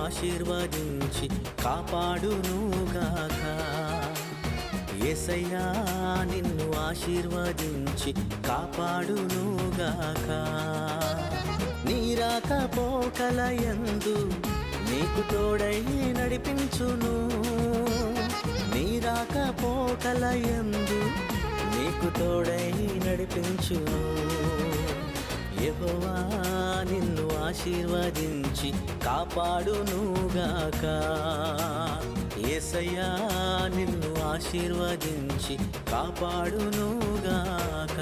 ఆశీర్వదించి కాపాడునుగాక. యేసయ్యా నిన్ను ఆశీర్వదించి కాపాడునుగాక. నీ రాకపోకలయందు నీకు తోడై నడిపించును. నీ రాకపోకలయందు నీకు తోడై నడిపించును. యెహోవా నిన్ను ఆశీర్వదించి కాపాడునుగాక. యేసయ్యా నిన్ను ఆశీర్వదించి కాపాడునుగాక.